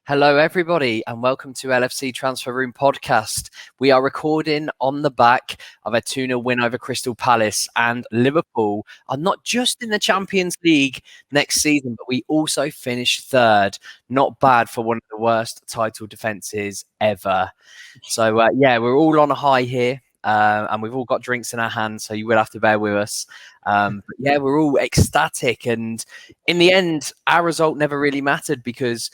Hello, everybody, and welcome to LFC Transfer Room Podcast. We are recording on the back of a 2-0 win over Crystal Palace, and Liverpool are not just in the Champions League next season, but we also finished third. Not bad for one of the worst title defences ever. So, we're all on a high here. And we've all got drinks in our hands, so you will have to bear with us. We're all ecstatic. And in the end, our result never really mattered because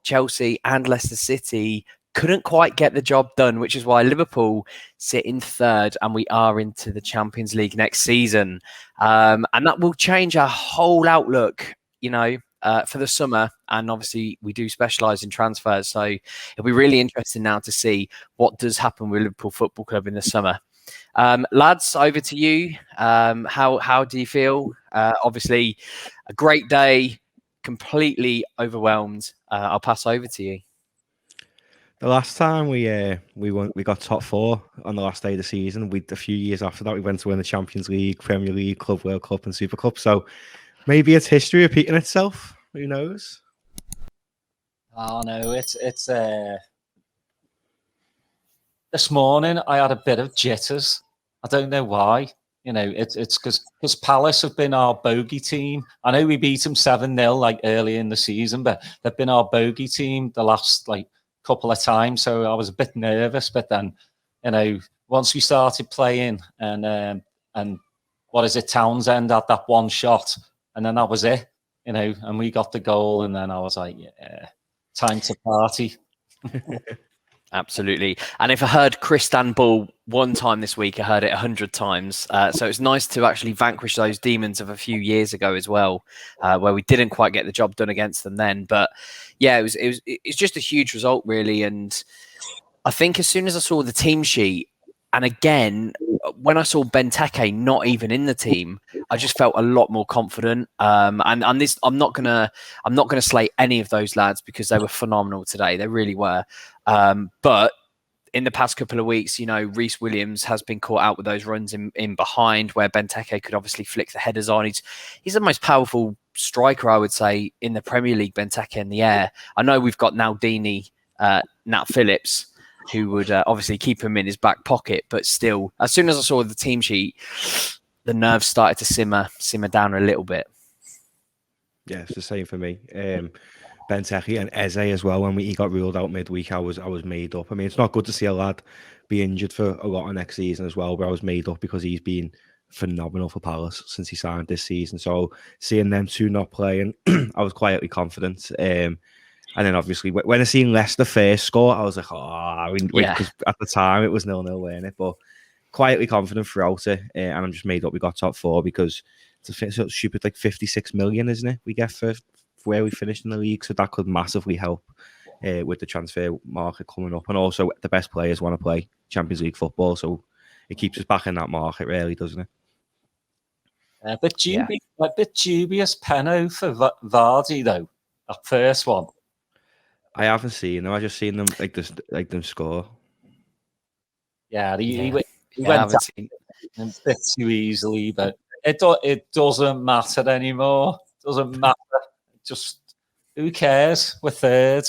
Chelsea and Leicester City couldn't quite get the job done, which is why Liverpool sit in third and we are into the Champions League next season. And that will change our whole outlook, for the summer. And obviously we do specialise in transfers. So it'll be really interesting now to see what does happen with Liverpool Football Club in the summer. Lads, over to you. How do you feel? Obviously a great day, completely overwhelmed. I'll pass over to you. The last time we got top four on the last day of the season. A few years after that, we went to win the Champions League, Premier League, Club World Cup, and Super Cup. So maybe it's history repeating itself. Who knows? Oh no, it's this morning I had a bit of jitters. I don't know why. It's because Palace have been our bogey team. I know we beat them 7-0 early in the season, but they've been our bogey team the last couple of times. So I was a bit nervous. But then, once we started playing and what is it, Townsend had that one shot, and then that was it. And we got the goal, and then I was like, yeah, time to party. Absolutely. And if I heard Istanbul one time this week, I heard it 100 times. So it's nice to actually vanquish those demons of a few years ago as well, where we didn't quite get the job done against them then. But yeah, it's just a huge result, really. And I think as soon as I saw the team sheet, and again, when I saw Benteke not even in the team, I just felt a lot more confident. And this, I'm not gonna slate any of those lads because they were phenomenal today. They really were. But in the past couple of weeks, Reece Williams has been caught out with those runs in behind where Benteke could obviously flick the headers on. He's the most powerful striker, I would say, in the Premier League, Benteke in the air. I know we've got Naldini, Nat Phillips, who would obviously keep him in his back pocket. But still, as soon as I saw the team sheet, the nerves started to simmer down a little bit. Yeah, it's the same for me. Benteke and Eze as well. When he got ruled out midweek, I was made up. I mean, it's not good to see a lad be injured for a lot of next season as well, but I was made up because he's been phenomenal for Palace since he signed this season. So seeing them two not playing, I was quietly confident. And then obviously when I seen Leicester first score, I was like, because at the time it was 0-0, weren't it? But quietly confident throughout it, and I'm just made up we got top four because it's a stupid 56 million, isn't it? We get for where we finished in the league, so that could massively help with the transfer market coming up, and also the best players want to play Champions League football, so it keeps us back in that market, really, doesn't it? A bit dubious penno for Vardy though. That first one. I haven't seen them. I just seen them them score. Yeah, he went down a bit too easily, but it doesn't matter anymore. It doesn't matter. Just who cares? We're third.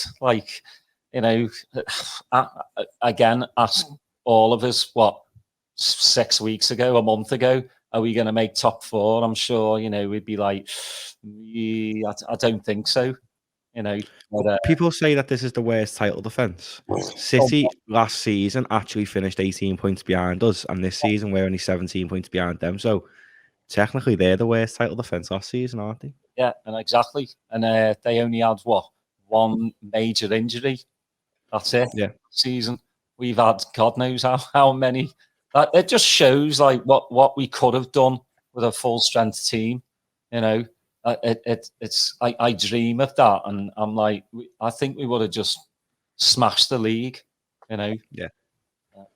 Again, ask all of us 6 weeks ago, a month ago, are we going to make top four? I'm sure we'd be like, yeah, I don't think so. But, people say that this is the worst title defence. City last season actually finished 18 points behind us, and this season we're only 17 points behind them. So technically, they're the worst title defence last season, aren't they? Yeah, and exactly. And they only had one major injury. That's it. Yeah, season we've had God knows how many. It just shows what we could have done with a full strength team. I dream of that, and I'm like, I think we would have just smashed the league, Yeah.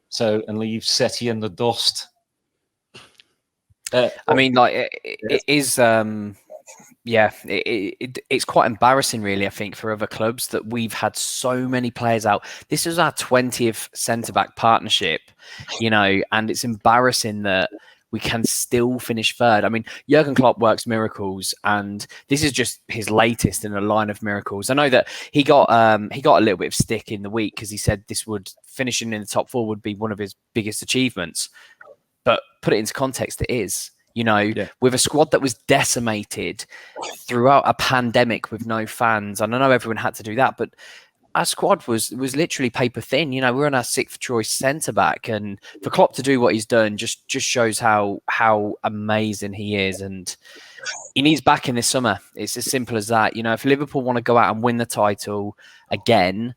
So and leave City in the dust. I mean, it is. It's quite embarrassing, really. I think for other clubs that we've had so many players out. This is our 20th centre back partnership, and it's embarrassing that we can still finish third. I mean, Jurgen Klopp works miracles, and this is just his latest in a line of miracles. I know that he got a little bit of stick in the week because he said finishing in the top 4 would be one of his biggest achievements. But put it into context, it is. With a squad that was decimated throughout a pandemic with no fans, and I know everyone had to do that, but our squad was literally paper thin. We're on our 6th choice centre back, and for Klopp to do what he's done just shows how amazing he is, and he needs backing this summer. It's as simple as that. If Liverpool want to go out and win the title again,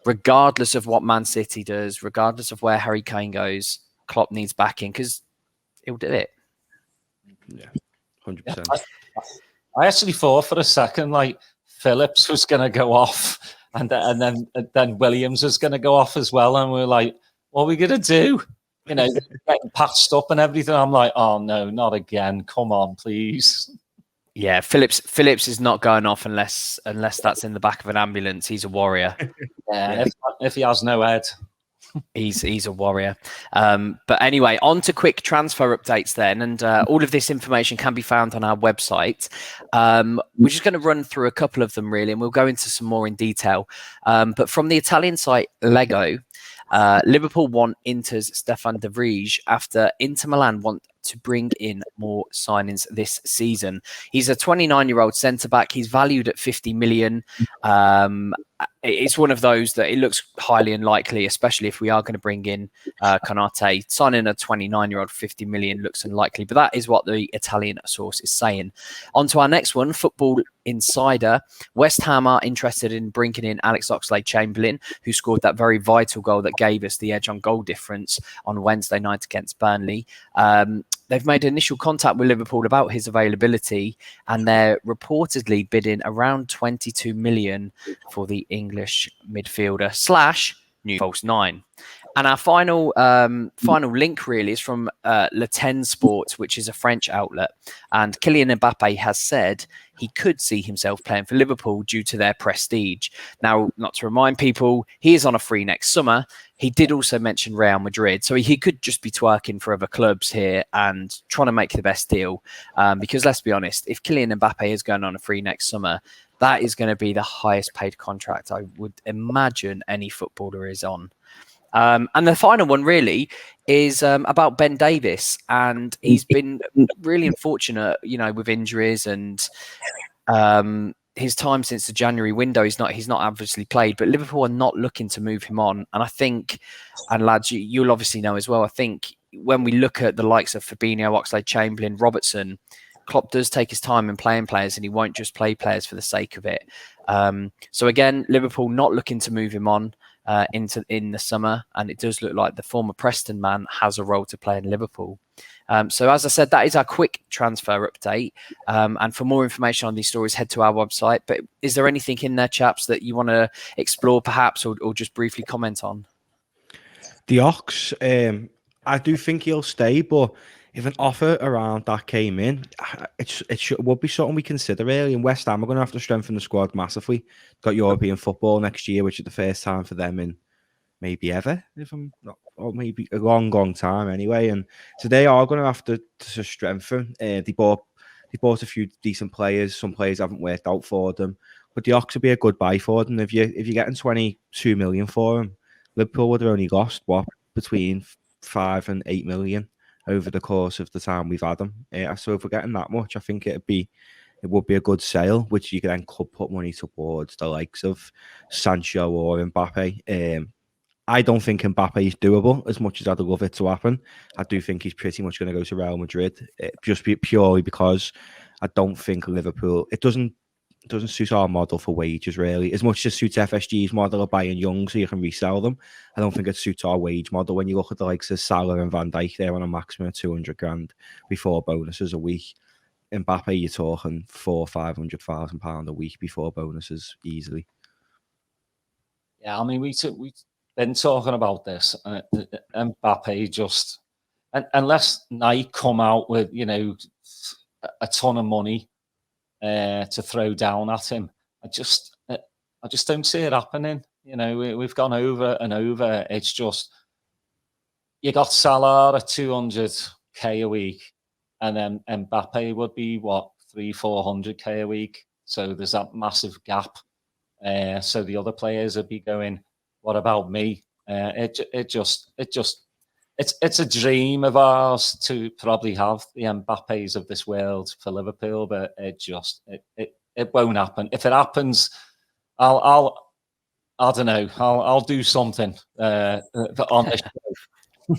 regardless of what Man City does, regardless of where Harry Kane goes, Klopp needs backing because he'll do it. Yeah, 100%. I actually thought for a second like Phillips was going to go off, and then Williams was going to go off as well, and we're like, what are we going to do? Getting patched up and everything. I'm like, oh no, not again! Come on, please. Yeah, Phillips is not going off unless that's in the back of an ambulance. He's a warrior. Yeah, if he has no head. He's a warrior. But anyway, on to quick transfer updates then. And all of this information can be found on our website. We're just going to run through a couple of them, really, and we'll go into some more in detail. But from the Italian site Lego, Liverpool want Inter's Stefan de Vrij after Inter Milan want to bring in more signings this season. He's a 29-year-old centre-back. He's valued at 50 million. It's one of those that it looks highly unlikely, especially if we are going to bring in Konate. Signing a 29-year-old 50 million looks unlikely, but that is what the Italian source is saying. On to our next one, Football Insider. West Ham are interested in bringing in Alex Oxlade-Chamberlain, who scored that very vital goal that gave us the edge on goal difference on Wednesday night against Burnley. They've made initial contact with Liverpool about his availability, and they're reportedly bidding around 22 million for the English midfielder / new false 9. And our final link really is from Le Ten Sports, which is a French outlet. And Kylian Mbappe has said he could see himself playing for Liverpool due to their prestige. Now, not to remind people, he is on a free next summer. He did also mention Real Madrid. So he could just be twerking for other clubs here and trying to make the best deal. Because let's be honest, if Kylian Mbappe is going on a free next summer, that is going to be the highest paid contract I would imagine any footballer is on. And the final one really is about Ben Davies, and he's been really unfortunate, with injuries and his time since the January window. He's not obviously played, but Liverpool are not looking to move him on. And I think, and lads, you'll obviously know as well, I think when we look at the likes of Fabinho, Oxlade-Chamberlain, Robertson, Klopp does take his time in playing players, and he won't just play players for the sake of it. So again, Liverpool not looking to move him on in the summer, and it does look like the former Preston man has a role to play in Liverpool. So as I said, that is our quick transfer update. And for more information on these stories, head to our website. But is there anything in there, chaps, that you want to explore perhaps, or just briefly comment on? The Ox, I do think he'll stay, but if an offer around that came in, it would be something we consider really. And West Ham are going to have to strengthen the squad massively. Got European football next year, which is the first time for them in maybe ever, if I'm not, or maybe a long time anyway. And so they are going to have to strengthen. They bought a few decent players. Some players haven't worked out for them, but the Ox would be a good buy for them. If you're getting 22 million for them, Liverpool would have only lost between 5 and 8 million over the course of the time we've had them. So if we're getting that much, I think it would be a good sale, which you then could put money towards the likes of Sancho or Mbappe. I don't think Mbappe is doable as much as I'd love it to happen. I do think he's pretty much going to go to Real Madrid, just purely because I don't think Liverpool, it doesn't suit our model for wages really. As much as suits FSG's model of buying young so you can resell them, I don't think it suits our wage model. When you look at the likes of Salah and Van Dijk, they're on a maximum of 200 grand before bonuses a week. Mbappe, you're talking £400,000-500,000 a week before bonuses easily. Yeah, I mean, we've been talking about this. Mbappe just, unless Nike come out with, a ton of money to throw down at him, I just don't see it happening. We've gone over and over. It's just, you got Salah at 200 a week, and then Mbappe would be what 300-400k a week. So there's that massive gap. So the other players would be going, "What about me?" It's a dream of ours to probably have the Mbappes of this world for Liverpool, but it won't happen. If it happens, I don't know. I'll do something on this show.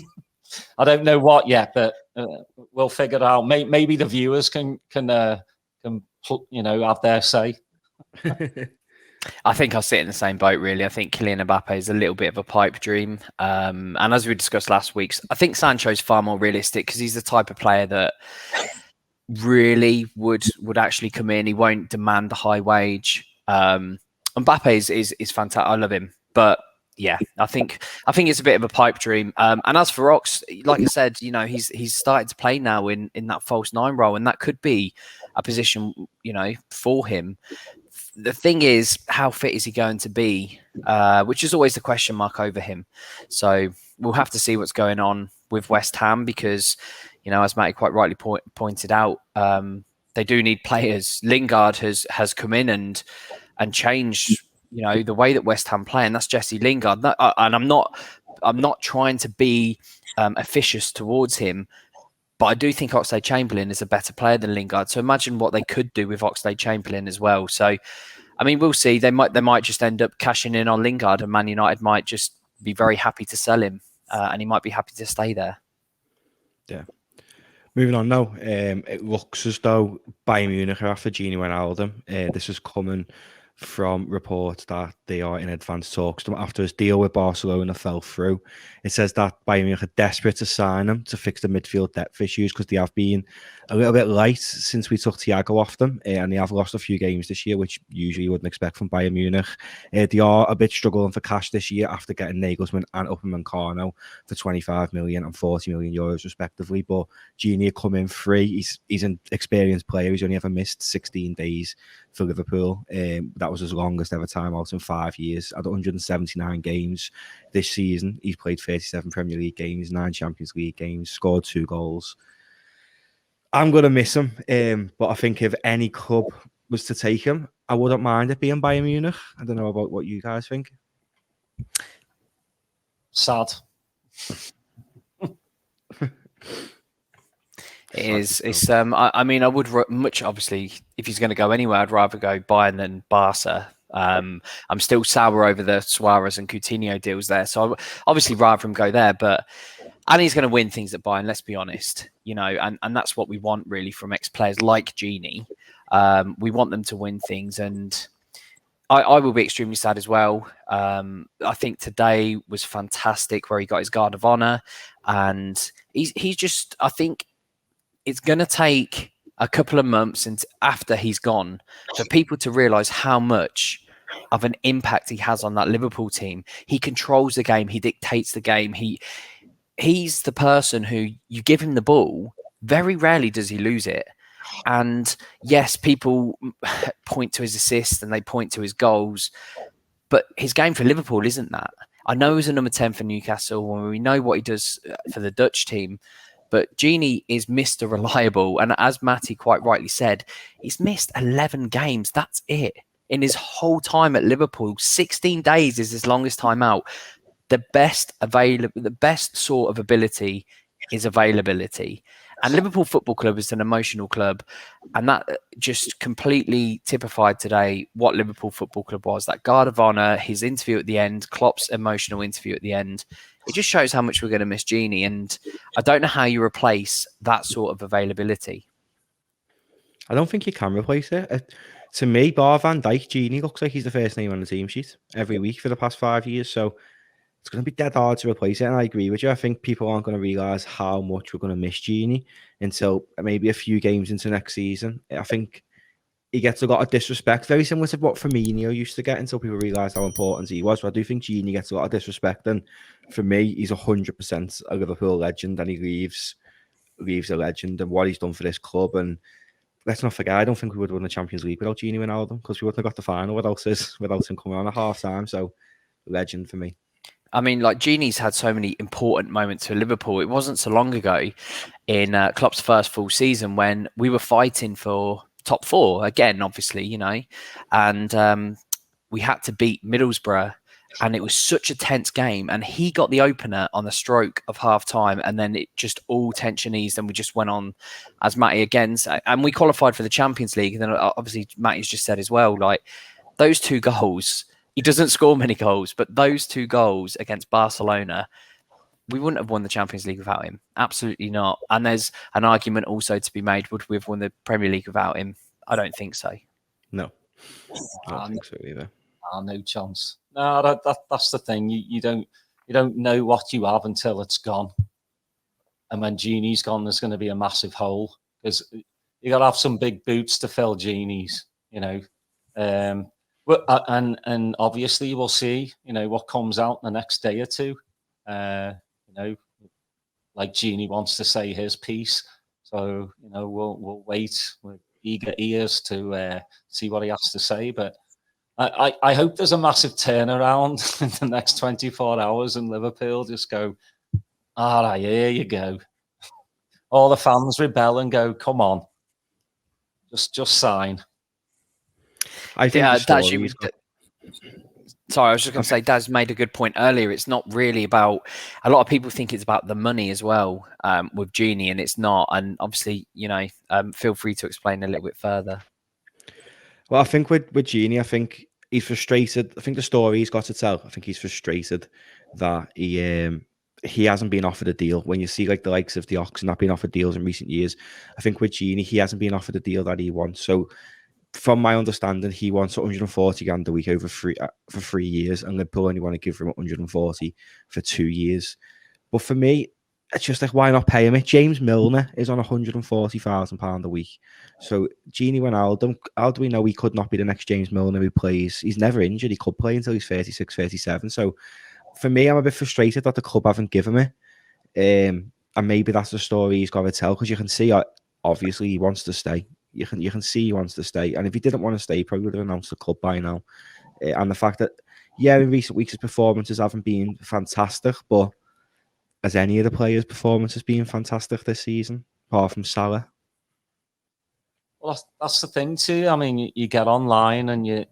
I don't know what yet, but we'll figure it out. Maybe the viewers can have their say. I think I'll sit in the same boat, really. I think Kylian Mbappe is a little bit of a pipe dream. And as we discussed last week, I think Sancho's far more realistic because he's the type of player that really would actually come in. He won't demand a high wage. Mbappe is fantastic. I love him. But yeah, I think it's a bit of a pipe dream. And as for Ox, like I said, he's started to play now in that false nine role, and that could be a position, for him. The thing is, how fit is he going to be? Which is always the question mark over him. So we'll have to see what's going on with West Ham because, as Matty quite rightly pointed out, they do need players. Lingard has come in and changed, the way that West Ham play, and that's Jesse Lingard. And I'm not trying to be officious towards him. But I do think Oxlade-Chamberlain is a better player than Lingard. So imagine what they could do with Oxlade-Chamberlain as well. So, I mean, we'll see. They might just end up cashing in on Lingard, and Man United might just be very happy to sell him, and he might be happy to stay there. Yeah. Moving on now. It looks as though Bayern Munich are after Gini Wijnaldum. This is coming from reports that they are in advanced talks after his deal with Barcelona fell through. It says that Bayern Munich are desperate to sign him to fix the midfield depth issues because they have been a little bit light since we took Thiago off them, and they have lost a few games this year, which usually you wouldn't expect from Bayern Munich. They are a bit struggling for cash this year after getting Nagelsmann and Upamecano for 25 million and 40 million euros respectively, but Gini come in free. He's an experienced player. He's only ever missed 16 days for Liverpool. That was his longest ever time out in 5 years. At 179 games this season, he's played 37 Premier League games, 9 Champions League games, scored 2 goals. I'm going to miss him, but I think if any club was to take him, I wouldn't mind it being Bayern Munich. I don't know about what you guys think. Sad. I mean, I would much, obviously, if he's going to go anywhere, I'd rather go Bayern than Barca. I'm still sour over the Suarez and Coutinho deals there, so I'd obviously rather him go there. And he's going to win things at Bayern, let's be honest, and that's what we want really from ex-players like Gini. We want them to win things, and I will be extremely sad as well. I think today was fantastic where he got his guard of honour, and he's just, I think, it's going to take a couple of months after he's gone for people to realise how much of an impact he has on that Liverpool team. He controls the game. He dictates the game. He's the person who you give him the ball. Very rarely does he lose it. And yes, people point to his assists and they point to his goals, but his game for Liverpool isn't that. I know he's a number 10 for Newcastle, and we know what he does for the Dutch team. But Gini is Mr. Reliable. And as Matty quite rightly said, he's missed 11 games. That's it. In his whole time at Liverpool, 16 days is his longest time out. The best sort of ability is availability. And Liverpool Football Club is an emotional club. And that just completely typified today what Liverpool Football Club was. That guard of honour, his interview at the end, Klopp's emotional interview at the end. It just shows how much we're going to miss Gini. And I don't know how you replace that sort of availability. I don't think you can replace it. To me, bar Van Dijk, Gini looks like he's the first name on the team sheet every week for the past 5 years. So it's going to be dead hard to replace it. And I agree with you. I think people aren't going to realise how much we're going to miss Gini until maybe a few games into next season. I think he gets a lot of disrespect, very similar to what Firmino used to get until people realised how important he was. So I do think Gini gets a lot of disrespect. And for me, he's 100% a Liverpool legend, and he leaves a legend and what he's done for this club. And let's not forget, I don't think we would have won the Champions League without Gini Wijnaldum, because we wouldn't have got the final without him coming on at half time. So legend for me. I mean, like Gini's had so many important moments for Liverpool. It wasn't so long ago in Klopp's first full season when we were fighting for top 4 again, obviously, you know, and we had to beat Middlesbrough, and it was such a tense game. And he got the opener on the stroke of half time, and then it just all tension eased, and we just went on, as Matty again, and we qualified for the Champions League. And then obviously Matty's just said as well, like those 2 goals. He doesn't score many goals, but those 2 goals against Barcelona, we wouldn't have won the Champions League without him. Absolutely not. And there's an argument also to be made, would we have won the Premier League without him? I don't think so. No, I don't think so either. No chance. No, that's the thing. You don't know what you have until it's gone. And when Gini's gone, there's going to be a massive hole, because you got to have some big boots to fill Gini's, you know. And obviously we'll see, you know, what comes out in the next day or two. You know, like Gini wants to say his piece, so you know we'll wait with eager ears to see what he has to say. But I hope there's a massive turnaround in the next 24 hours and Liverpool just go, all right, here you go. All the fans rebel and go, come on, just sign. I think sorry, I was just going to say, Daz made a good point earlier. It's not really about, a lot of people think it's about the money as well with Gini, and it's not. And obviously, you know, feel free to explain a little bit further. Well, I think with Gini, I think he's frustrated. I think the story he's got to tell, I think he's frustrated that he hasn't been offered a deal. When you see like the likes of the Ox not being offered deals in recent years, I think with Gini, he hasn't been offered a deal that he wants. So from my understanding, he wants 140 grand a week over for 3 years, and Liverpool only want to give him 140 for 2 years. But for me, it's just like, why not pay him it? James Milner is on £140,000 a week. So Gini Wijnaldum, how do we know he could not be the next James Milner who plays? He's never injured. He could play until he's 36, 37. So for me, I'm a bit frustrated that the club haven't given him it. And maybe that's the story he's got to tell, because you can see, obviously, he wants to stay. You can see he wants to stay. And if he didn't want to stay, he probably would have announced the club by now. And the fact that, yeah, in recent weeks, his performances haven't been fantastic, but has any of the players' performances been fantastic this season, apart from Salah? Well, that's the thing too. I mean, you get online and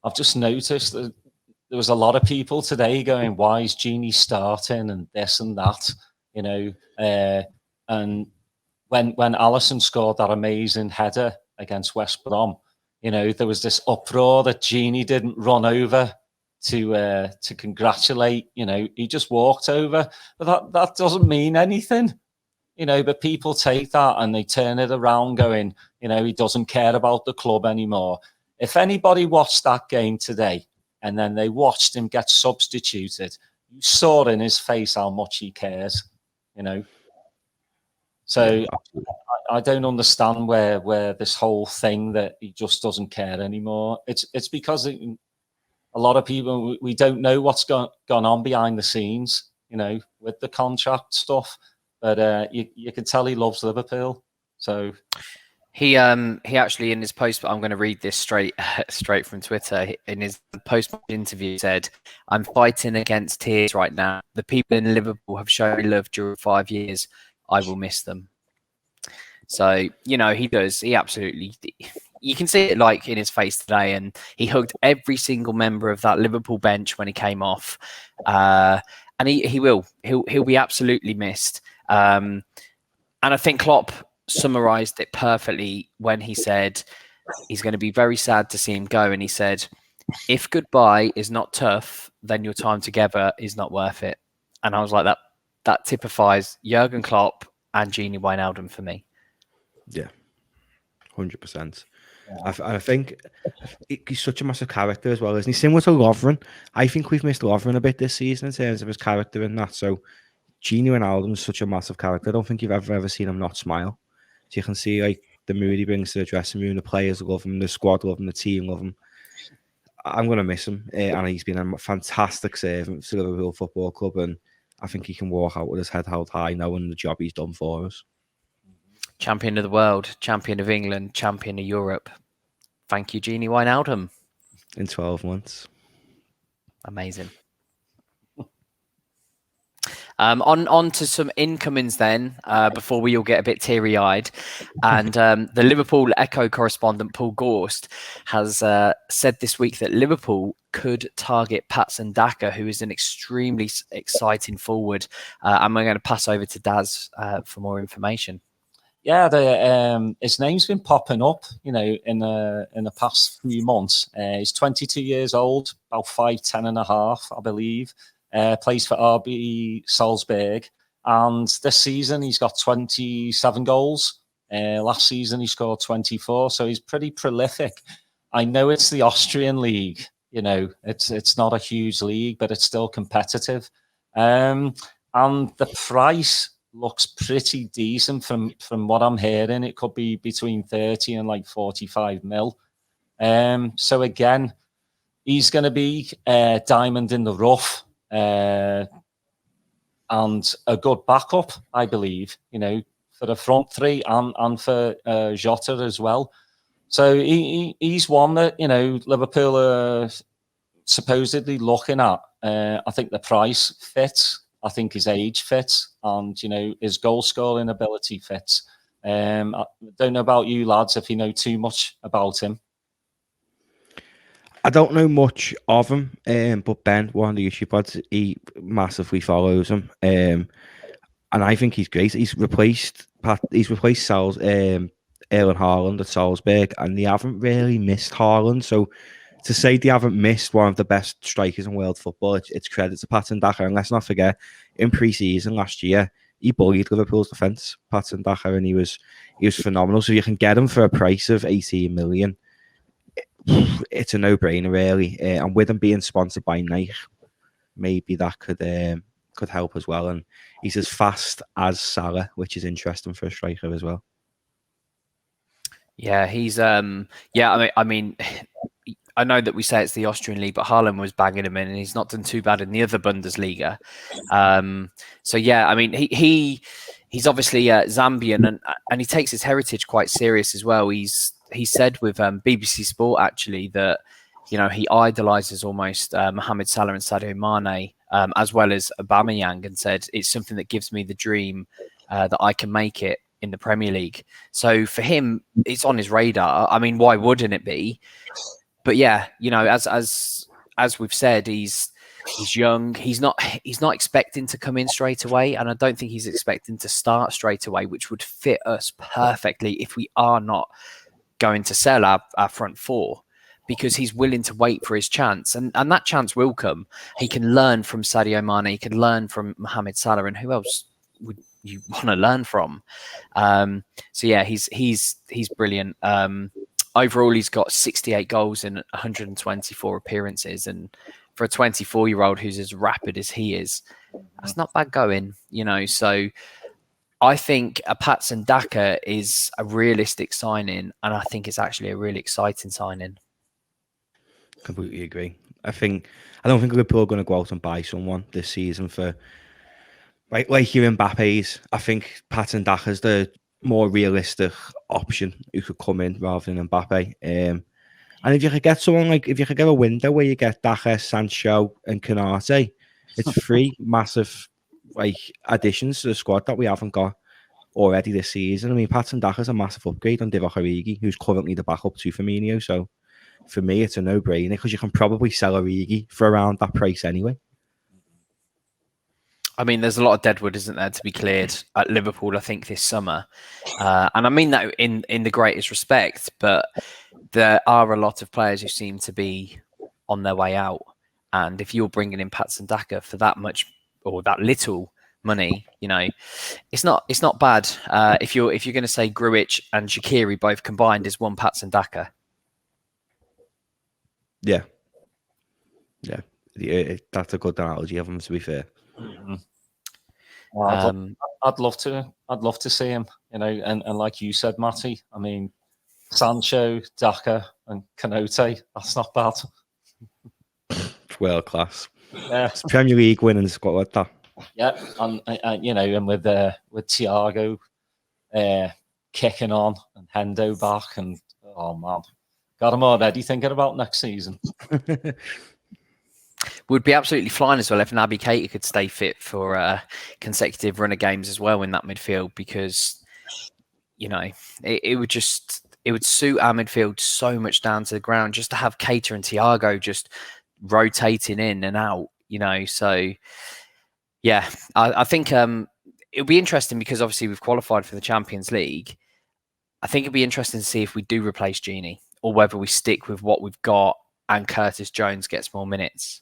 I've just noticed that there was a lot of people today going, why is Gini starting and this and that, you know? And when Alisson scored that amazing header against West Brom, you know, there was this uproar that Gini didn't run over to congratulate. You know, he just walked over, but that doesn't mean anything, you know. But people take that and they turn it around, going, you know, he doesn't care about the club anymore. If anybody watched that game today and then they watched him get substituted, you saw in his face how much he cares, you know. So I don't understand where this whole thing that he just doesn't care anymore. It's because a lot of people, we don't know what's gone on behind the scenes, you know, with the contract stuff. But you can tell he loves Liverpool. So he actually, in his post, I'm going to read this straight from Twitter. In his post interview, said, "I'm fighting against tears right now. The people in Liverpool have shown me love during 5 years. I will miss them." So, you know, he does. He absolutely, you can see it like in his face today. And he hugged every single member of that Liverpool bench when he came off. And he'll be absolutely missed. And I think Klopp summarized it perfectly when he said he's going to be very sad to see him go. And he said, if goodbye is not tough, then your time together is not worth it. And I was like, that typifies Jurgen Klopp and Gini Wijnaldum for me. Yeah, 100%. I think he's such a massive character as well, isn't he? Similar to Lovren. I think we've missed Lovren a bit this season in terms of his character and that. So Gini Wijnaldum is such a massive character. I don't think you've ever seen him not smile. So you can see like the mood he brings to the dressing room. The players love him, the squad love him, the team love him. I'm going to miss him. And he's been a fantastic servant to the Liverpool Football Club. And I think he can walk out with his head held high knowing the job he's done for us. Champion of the world, champion of England, champion of Europe. Thank you, Gini Wijnaldum. In 12 months. Amazing. On to some incomings then, before we all get a bit teary-eyed. And the Liverpool Echo correspondent, Paul Gorst, has said this week that Liverpool could target Patson Daka, who is an extremely exciting forward. And we're going to pass over to Daz for more information. Yeah, his name's been popping up, in the past few months. He's 22 years old, about 5'10 and a half, I believe. Plays for RB Salzburg, and this season he's got 27 goals. Last season he scored 24, so he's pretty prolific. I know it's the Austrian league, it's not a huge league, but it's still competitive. And the price looks pretty decent from what I'm hearing. It could be between 30 and like 45 mil. So again, he's going to be a diamond in the rough, and a good backup, I believe, for the front three and for Jota as well. So he's one that, Liverpool are supposedly looking at. I think the price fits. I think his age fits, and his goal scoring ability fits. I don't know about you lads, if you know too much about him. I don't know much of him, but Ben, one of the YouTube pods, he massively follows him, and I think he's great. He's replaced Erling Haaland at Salzburg, and they haven't really missed Haaland. So to say they haven't missed one of the best strikers in world football, it's credit to Patson Daka. And let's not forget, in pre-season last year, he bullied Liverpool's defence, Patson Daka, and he was phenomenal. So you can get him for a price of 18 million. It's a no-brainer, really. And with him being sponsored by Nike, maybe that could help as well. And he's as fast as Salah, which is interesting for a striker as well. Yeah, he's I mean, I know that we say it's the Austrian league, but Haaland was banging him in, and he's not done too bad in the other Bundesliga. So yeah, I mean, he's obviously Zambian, and he takes his heritage quite serious as well. He said with BBC Sport actually that he idolizes almost Mohamed Salah and Sadio Mane, as well as Aubameyang, and said it's something that gives me the dream that I can make it in the Premier League. So for him, it's on his radar. I mean, why wouldn't it be? But yeah, as we've said, he's young. He's not expecting to come in straight away, and I don't think he's expecting to start straight away, which would fit us perfectly if we are not going to sell our front four, because he's willing to wait for his chance, and that chance will come. He can learn from Sadio Mane, he can learn from Mohamed Salah, and who else would you want to learn from? So yeah, he's brilliant. Overall, he's got 68 goals in 124 appearances, and for a 24-year-old who's as rapid as he is, that's not bad going, So I think a Patson Daka is a realistic signing, and I think it's actually a really exciting signing. Completely agree. I don't think Liverpool are going to go out and buy someone this season for like your Mbappe's. I think Patson Daka's the more realistic option who could come in rather than Mbappe. And if you could get someone if you could get a window where you get Daka, Sancho, and Canate, it's three massive additions to the squad that we haven't got already this season. I mean, Patson Daka's a massive upgrade on Divock Origi, who's currently the backup to Firmino. So for me, it's a no-brainer, because you can probably sell Origi for around that price anyway. I mean, there's a lot of deadwood, isn't there, to be cleared at Liverpool, I think, this summer. And I mean that in the greatest respect, but there are a lot of players who seem to be on their way out. And if you're bringing in Patson Daka for that much or that little money, it's not bad. If you're going to say Grujic and Shaqiri both combined is one Patson Daka. Yeah, that's a good analogy of them, to be fair. Mm-hmm. I'd love to see him, and like you said, Matty, I mean, Sancho, Daka, and Canate, that's not bad. It's world class. Yeah, it's Premier League winning squad like that. Yeah, and and with Thiago kicking on and Hendo back, and oh man, got him already thinking about next season. would be absolutely flying as well if Naby Keita could stay fit for a consecutive run of games as well in that midfield, because it would suit our midfield so much down to the ground just to have Keita and Thiago just rotating in and out. So yeah, I think it'll be interesting because obviously we've qualified for the Champions League. I think it'd be interesting to see if we do replace Gini or whether we stick with what we've got and Curtis Jones gets more minutes.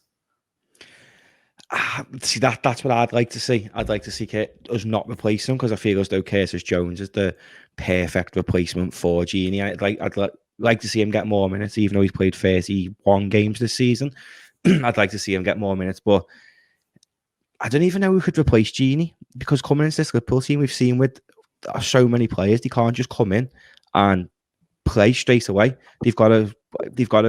See, that's what I'd like to see. I'd like to see us not replace him, because I feel as though Curtis Jones is the perfect replacement for Gini. I'd like to see him get more minutes, even though he's played 31 games this season. I'd like to see him get more minutes, but I don't even know who could replace Gini, because coming into this Liverpool team, we've seen with so many players, they can't just come in and play straight away. They've got to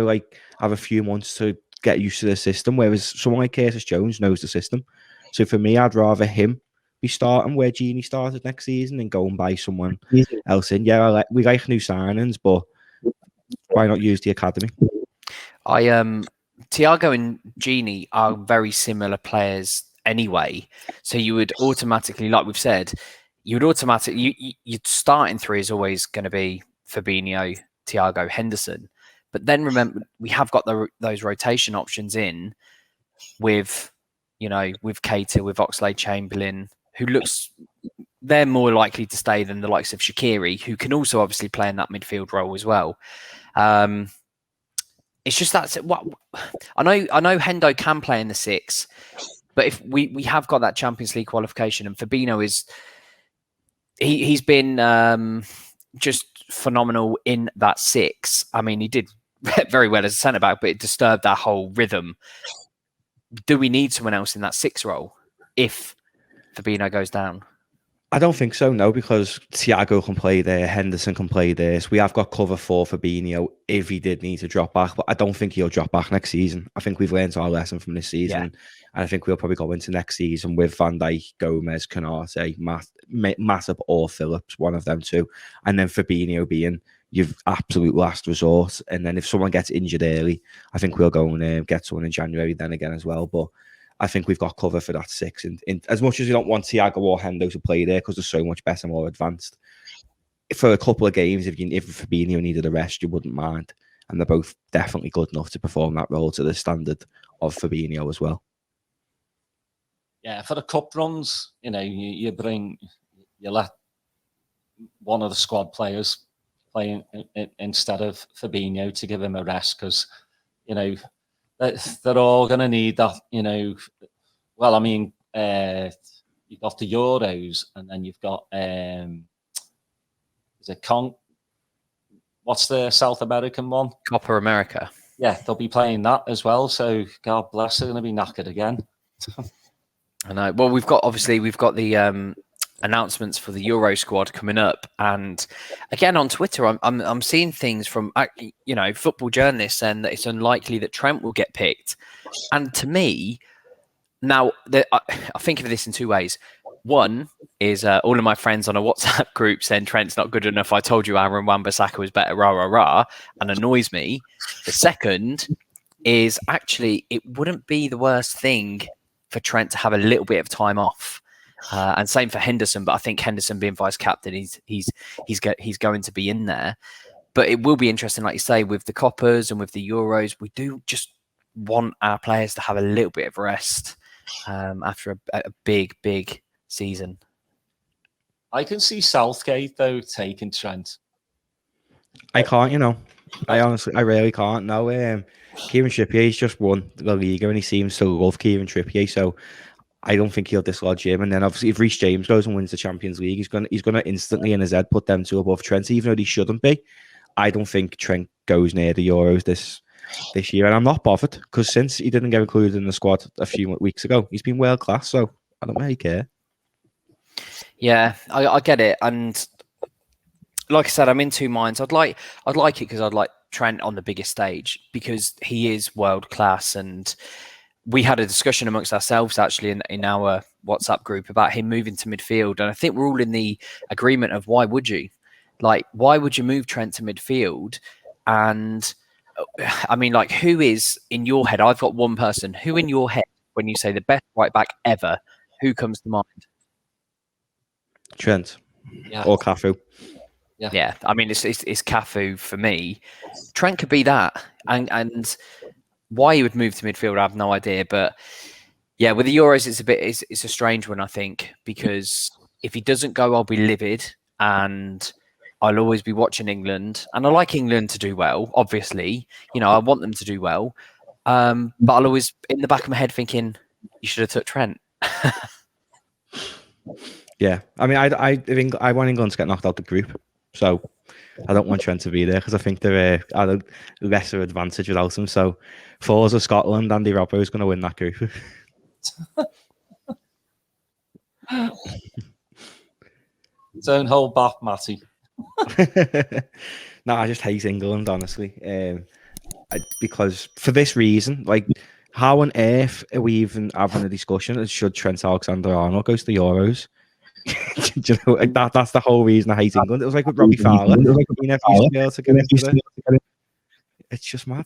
like have a few months to get used to the system, whereas someone like Curtis Jones knows the system. So for me, I'd rather him be starting where Gini started next season and go and buy someone else in. Yeah, we like new signings, but why not use the academy? Thiago and Gini are very similar players anyway, so you would automatically, like we've said, your starting three is always going to be Fabinho, Thiago, Henderson. But then remember, we have got those rotation options in with Keita, with Oxlade-Chamberlain, they're more likely to stay than the likes of Shaqiri, who can also obviously play in that midfield role as well. It's just what I know Hendo can play in the 6, but if we have got that Champions League qualification, and Fabinho he's been just phenomenal in that 6. I mean, he did very well as a centre back, but it disturbed our whole rhythm. Do we need someone else in that 6 role if Fabinho goes down? I don't think so, no, because Thiago can play there, Henderson can play there. So we have got cover for Fabinho if he did need to drop back, but I don't think he'll drop back next season. I think we've learned our lesson from this season, and I think we'll probably go into next season with Van Dijk, Gomez, Konate, Matip or Phillips, one of them two, and then Fabinho being your absolute last resort. And then if someone gets injured early, I think we'll go and get someone in January then again as well. But I think we've got cover for that 6. And as much as we don't want Thiago or Hendo to play there because they're so much better, more advanced, for a couple of games, if Fabinho needed a rest, you wouldn't mind. And they're both definitely good enough to perform that role to the standard of Fabinho as well. Yeah, for the cup runs, you let one of the squad players play instead of Fabinho to give him a rest, because they're all going to need that. Well, I mean, you've got the Euros, and then you've got what's the South American one? Copa America. Yeah, they'll be playing that as well. So God bless, they're going to be knackered again. I know. Well, we've got the announcements for the Euro squad coming up, and again on Twitter, I'm seeing things from football journalists saying that it's unlikely that Trent will get picked. And to me, now I think of this in 2 ways. One is all of my friends on a WhatsApp group saying Trent's not good enough. I told you Aaron Wan-Bissaka was better, rah rah rah, and annoys me. The second is actually it wouldn't be the worst thing for Trent to have a little bit of time off, and same for Henderson. But I think Henderson being vice captain, he's going to be in there. But it will be interesting, like you say, with the Coppers and with the Euros. We do just want our players to have a little bit of rest after a big season. I can see Southgate though taking Trent. I can't, I really can't. No, Kieran Trippier's just won the Liga and he seems to love Kieran Trippier, so I don't think he'll dislodge him. And then obviously if Reece James goes and wins the Champions League, he's gonna instantly in his head put them two above Trent, even though he shouldn't be. I don't think Trent goes near the Euros this year, and I'm not bothered, because since he didn't get included in the squad a few weeks ago, he's been world class, so I don't really care. Yeah, I get it, and like I said, I'm in 2 minds. I'd like it because I'd like Trent on the biggest stage because he is world class, and we had a discussion amongst ourselves actually in our WhatsApp group about him moving to midfield, and I think we're all in the agreement of why would you move Trent to midfield? And I mean, like, who is in your head? I've got one person. Who in your head, when you say the best right back ever, who comes to mind? Trent or Cafu. Yeah. I mean, it's Cafu for me. Trent could be that, and why he would move to midfield, I have no idea. But yeah, with the Euros, it's a strange one, I think, because if he doesn't go, I'll be livid, and I'll always be watching England, and I like England to do well. Obviously, I want them to do well, but I'll always in the back of my head thinking you should have took Trent. Yeah, I mean, I want England to get knocked out the group, so I don't want Trent to be there because I think they're at a lesser advantage without him. So, for us of Scotland, Andy Robbo is going to win that group. Don't hold back, Matty. No, I just hate England, honestly, because for this reason, like, how on earth are we even having a discussion as should Trent Alexander-Arnold go to the Euros? Do you know, like that's the whole reason I hate England. It was like with Robbie Fowler. He never used to be able to get into it. It's just mad.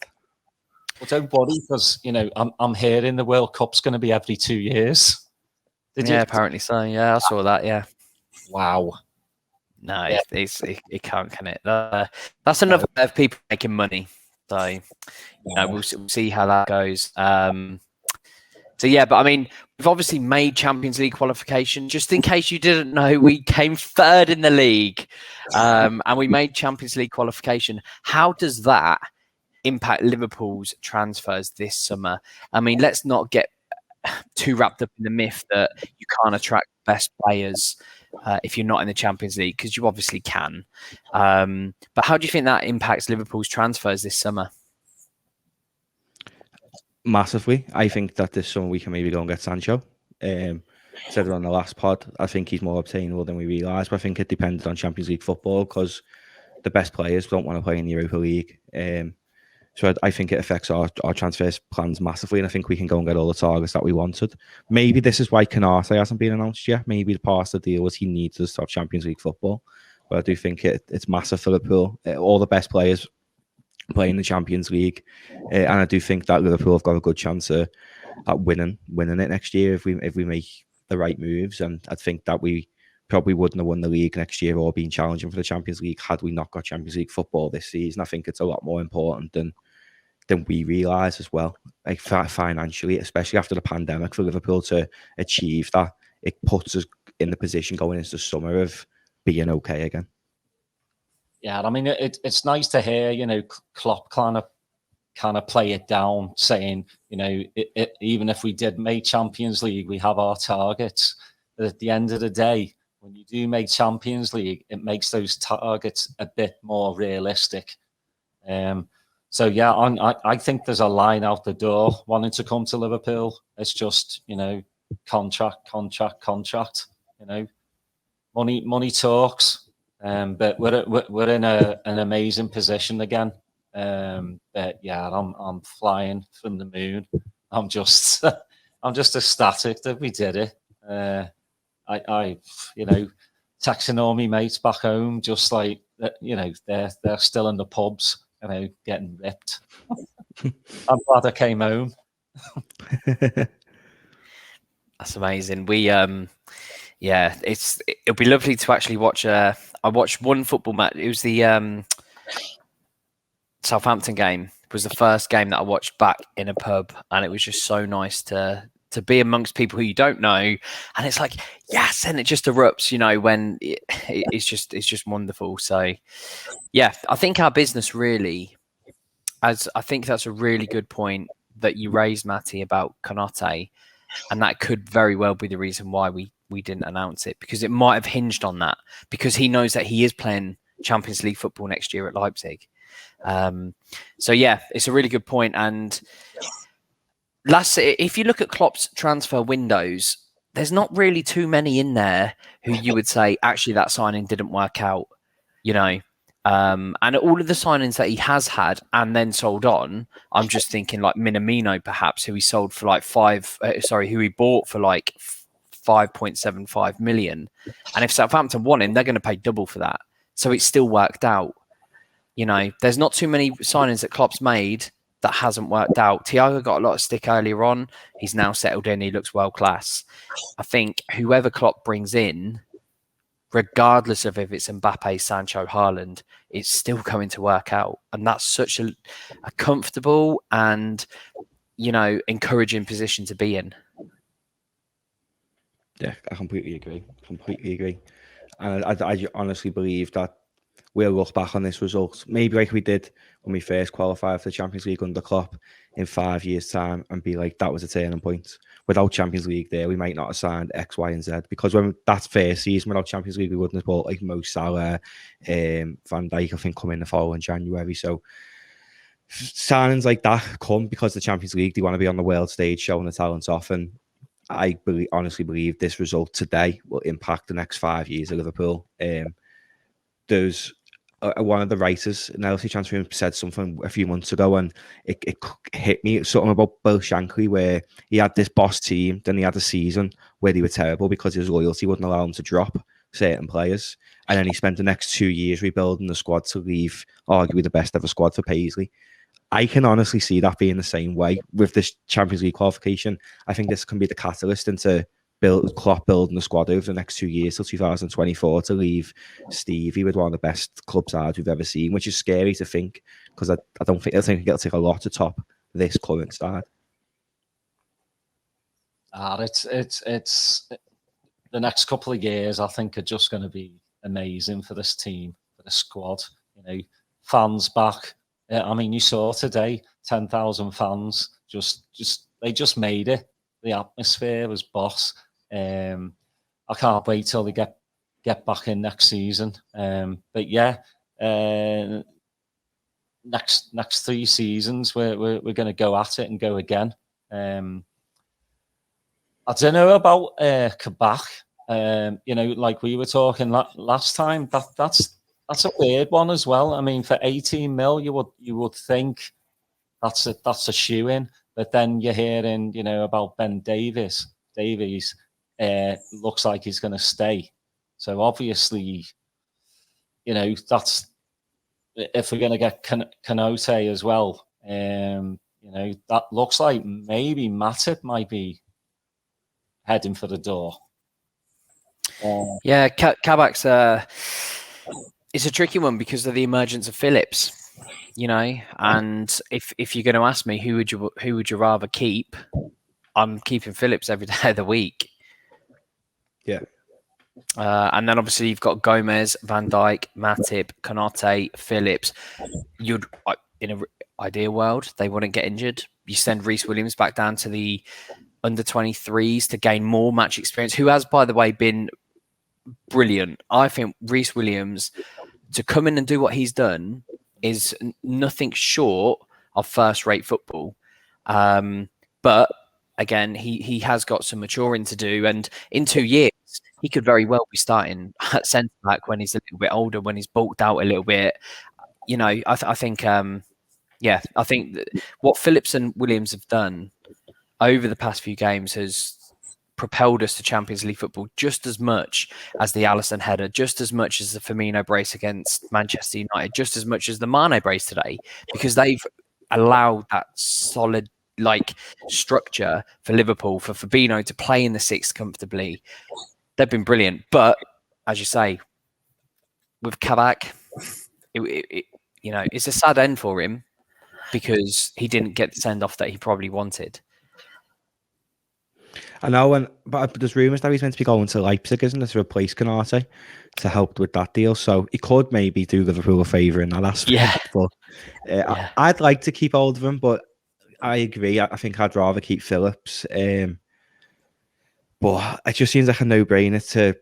Well, don't worry, because I'm hearing the World Cup's going to be every 2 years. Did you? Apparently so. Yeah, I saw that. Yeah. Wow. No, it can't, can it? That's another way of people making money. So, we'll see how that goes. So yeah, but I mean, we've obviously made Champions League qualification. Just in case you didn't know, we came third in the league, and we made Champions League qualification. How does that impact Liverpool's transfers this summer? I mean, let's not get too wrapped up in the myth that you can't attract best players if you're not in the Champions League, because you obviously can. But how do you think that impacts Liverpool's transfers this summer? Massively. I think that this summer we can maybe go and get Sancho. Said it on the last pod. I think he's more obtainable than we realise, but I think it depends on Champions League football because the best players don't want to play in the Europa League. So I think it affects our transfer plans massively, and I think we can go and get all the targets that we wanted. Maybe this is why Canate hasn't been announced yet. Maybe the part of the deal was he needs to start Champions League football. But I do think it's massive for Liverpool. All the best players play in the Champions League, and I do think that Liverpool have got a good chance at winning it next year if we make the right moves. And I think that we probably wouldn't have won the league next year or been challenging for the Champions League had we not got Champions League football this season. I think it's a lot more important than we realise as well, like financially, especially after the pandemic, for Liverpool to achieve that. It puts us in the position going into the summer of being okay again. Yeah, I mean, it's nice to hear, Klopp kind of play it down, saying, even if we did make Champions League, we have our targets. But at the end of the day, when you do make Champions League, it makes those targets a bit more realistic. So yeah, I think there's a line out the door wanting to come to Liverpool. It's just, contract. Money talks. But we're in an amazing position again. But yeah, I'm flying from the moon. I'm just ecstatic that we did it. I texting all my mates back home, just like they're still in the pubs, getting ripped. I'm glad I came home. That's amazing. We yeah, it'll be lovely to actually watch. I watched one football match. It was the Southampton game. It was the first game that I watched back in a pub, and it was just so nice to be amongst people who you don't know, and it's like yes, and it just erupts, when it's just wonderful. So yeah, I think our business really, I think that's a really good point that you raised, Matty, about Konate, and that could very well be the reason why we didn't announce it, because it might have hinged on that, because he knows that he is playing Champions League football next year at Leipzig. So yeah, it's a really good point. And if you look at Klopp's transfer windows, there's not really too many in there who you would say actually that signing didn't work out, and all of the signings that he has had and then sold on, I'm just thinking like Minamino, perhaps, who he sold for like who he bought for like 5.75 million. And if Southampton want him, they're going to pay double for that. So it still worked out. you know, there's not too many signings that Klopp's made that hasn't worked out. Thiago got a lot of stick earlier on. He's now settled in. He looks world class. I think whoever Klopp brings in, regardless of if it's Mbappe, Sancho, Haaland, it's still going to work out. And that's such a comfortable and, you know, encouraging position to be in. Yeah, I completely agree. And I honestly believe that we'll look back on this result, maybe like we did when we first qualified for the Champions League under Klopp in 5 years' time, and be like, that was a turning point. Without Champions League there, we might not have signed X, Y, and Z. Because when that first season without Champions League, we wouldn't have bought like Mo Salah, Van Dijk, I think, come in the following January. So signings like that come because the Champions League, they want to be on the world stage showing the talents off. And I honestly believe this result today will impact the next 5 years of Liverpool. There's one of the writers in LFC Transfer Room said something a few months ago, and it hit me. Something about Bill Shankly, where he had this boss team, then he had a season where they were terrible because his loyalty wouldn't allow him to drop certain players, and then he spent the next 2 years rebuilding the squad to leave arguably the best ever squad for Paisley. I can honestly see that being the same way with this Champions League qualification. I think this can be the catalyst into Klopp building the squad over the next 2 years till 2024 to leave Stevie with one of the best club sides we've ever seen, which is scary to think, because I think it'll take a lot to top this current side. It's the next couple of years, I think, are just going to be amazing for this team, for the squad. You know, fans back. I mean, you saw today 10,000 fans. They just made it. The atmosphere was boss. I can't wait till they get back in next season. But yeah, next 3 seasons we're going to go at it and go again. I don't know about Kabak. You know, like we were talking last time. That's a weird one as well. I mean, for 18 mil, you would think that's a shoe-in. But then you're hearing, you know, about Ben Davies. Looks like he's going to stay. So obviously, you know, that's if we're going to get Canote as well. You know, that looks like maybe Matty might be heading for the door. Yeah, Kabak's it's a tricky one because of the emergence of Phillips. You know, and if you're going to ask me who would you rather keep, I'm keeping Phillips every day of the week. Yeah. And then obviously you've got Gomez, Van Dijk, Matip, Konate, Phillips. You'd in an ideal world they wouldn't get injured. You send Reece Williams back down to the under 23s to gain more match experience. Who has, by the way, been brilliant. I think Reece Williams to come in and do what he's done is nothing short of first-rate football. But again, he has got some maturing to do, and in 2 years, he could very well be starting at centre-back when he's a little bit older, when he's bulked out a little bit. You know, I think that what Phillips and Williams have done over the past few games has propelled us to Champions League football just as much as the Alisson header, just as much as the Firmino brace against Manchester United, just as much as the Mane brace today, because they've allowed that solid structure for Liverpool, for Fabinho to play in the sixth comfortably. They've been brilliant. But as you say, with Kabak, you know, it's a sad end for him because he didn't get the send off that he probably wanted. I know, but there's rumours that he's meant to be going to Leipzig, isn't it, to replace Konate to help with that deal. So he could maybe do Liverpool a favour in that aspect. Yeah. But I'd like to keep hold of him, but I agree. I think I'd rather keep Phillips. But it just seems like a no-brainer to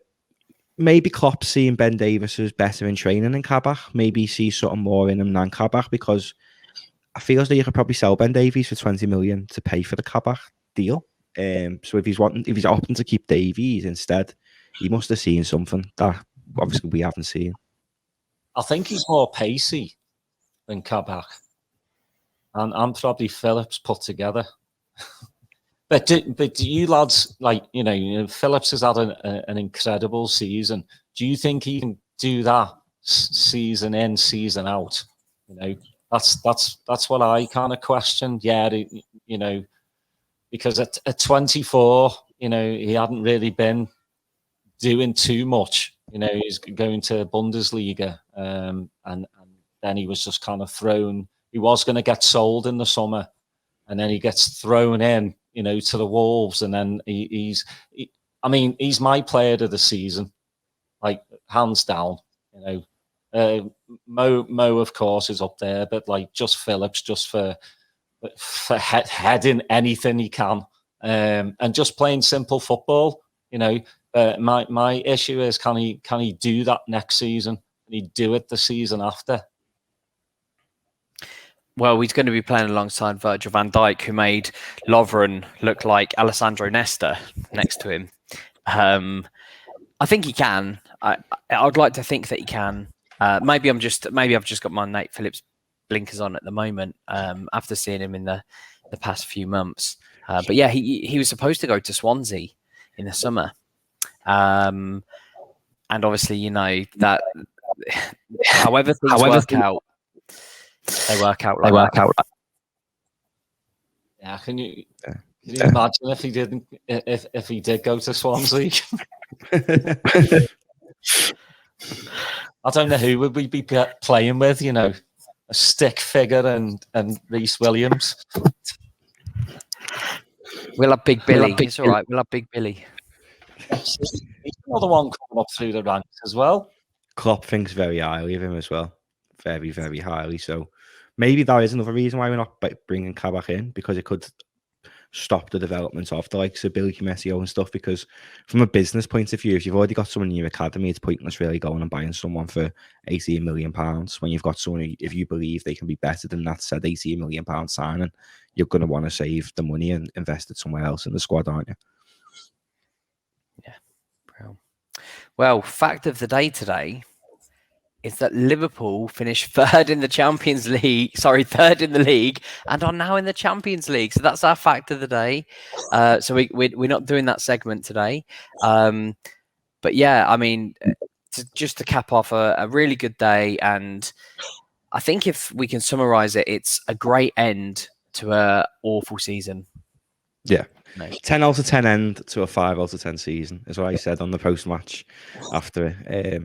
maybe Klopp seeing Ben Davies as better in training than Kabak. Maybe see something more in him than Kabak, because I feel as though you could probably sell Ben Davies for 20 million to pay for the Kabak deal. So if he's opting to keep Davies instead, he must have seen something that obviously we haven't seen. I think he's more pacey than Kabak, and probably Phillips put together. But do you lads, you know, Phillips has had an incredible season. Do you think he can do that season in, season out? That's what I kind of questioned. Yeah, because at 24, he hadn't really been doing too much. He's going to Bundesliga, and then he was just kind of thrown. He was going to get sold in the summer, and then he gets thrown in, to the Wolves, and then he's my player of the season, like hands down. Mo of course is up there, but like just Phillips, just for heading anything he can, and just playing simple football. My issue is, can he do that next season? Can he do it the season after? Well, he's going to be playing alongside Virgil van Dijk, who made Lovren look like Alessandro Nesta next to him. I think he can. I'd like to think that he can. Maybe I've just got my Nate Phillips blinkers on at the moment, after seeing him in the past few months. But yeah, he was supposed to go to Swansea in the summer. And obviously, that however things work out, they work out. Yeah, can you imagine if he didn't? If he did go to Swansea? I don't know who would we be playing with. A stick figure and Reece Williams. We'll have Big Billy. It's all right. We'll have Big Billy. He's another one coming up through the ranks as well. Klopp thinks very highly of him as well. Very, very highly. So maybe that is another reason why we're not bringing Kabak in, because it could stop the development of the likes of Billy Mesio and stuff. Because from a business point of view, if you've already got someone in your academy, it's pointless really going and buying someone for £18 million when you've got someone who, if you believe they can be better than that said £18 million signing, you're going to want to save the money and invest it somewhere else in the squad, aren't you? Yeah. Well, fact of the day today is that Liverpool finished third in the league, and are now in the Champions League. So that's our fact of the day. So we're not doing that segment today. But yeah, just to cap off a really good day, and I think if we can summarize it, it's a great end to an awful season. Yeah. 10 out of 10 end to a 5 out of 10 season is what I said on the post-match after it.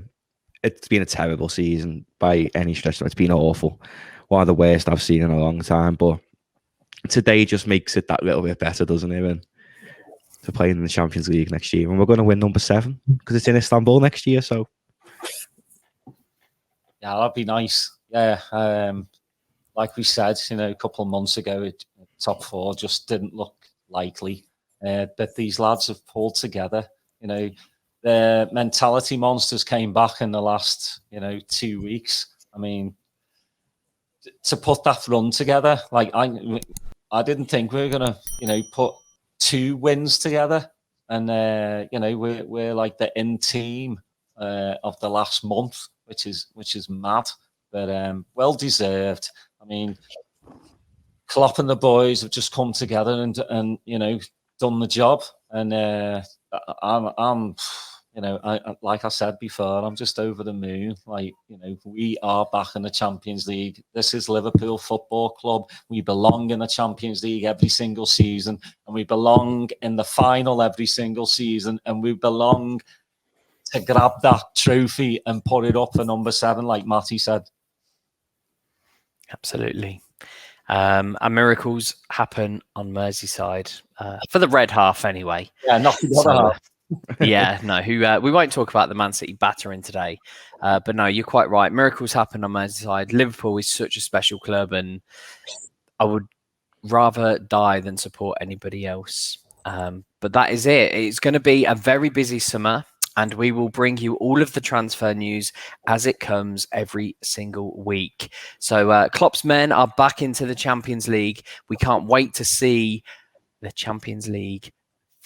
It's been a terrible season by any stretch. It's been awful. One of the worst I've seen in a long time. But today just makes it that little bit better, doesn't it? And to play in the Champions League next year. And we're going to win number 7 because it's in Istanbul next year. So, yeah, that'd be nice. Yeah. Like we said, a couple of months ago, top 4 just didn't look likely. But these lads have pulled together. The mentality monsters came back in the last, 2 weeks. To put that run together, like I didn't think we were gonna, put 2 wins together, and we're like the in team of the last month, which is mad, but well deserved. Klopp and the boys have just come together and done the job, and I'm like I said before, I'm just over the moon. We are back in the Champions League. This is Liverpool Football Club. We belong in the Champions League every single season, and we belong in the final every single season, and we belong to grab that trophy and put it up for number 7, like Matty said. Absolutely. And miracles happen on Merseyside, for the red half anyway. Yeah, not the other half. Yeah, no. We won't talk about the Man City battering today, but no, you're quite right. Miracles happen on Merseyside. Liverpool is such a special club, and I would rather die than support anybody else. But that is it. It's going to be a very busy summer, and we will bring you all of the transfer news as it comes every single week. So Klopp's men are back into the Champions League. We can't wait to see the Champions League.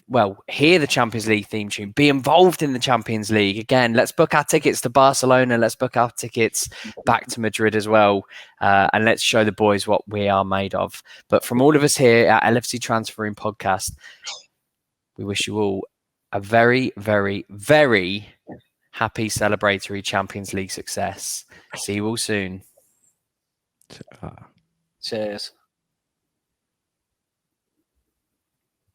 Well, hear the Champions League theme tune, be involved in the Champions League. Again, let's book our tickets to Barcelona. Let's book our tickets back to Madrid as well. And let's show the boys what we are made of. But from all of us here at LFC Transfer Podcast, we wish you all a very, very, very happy celebratory Champions League success. See you all soon. Cheers.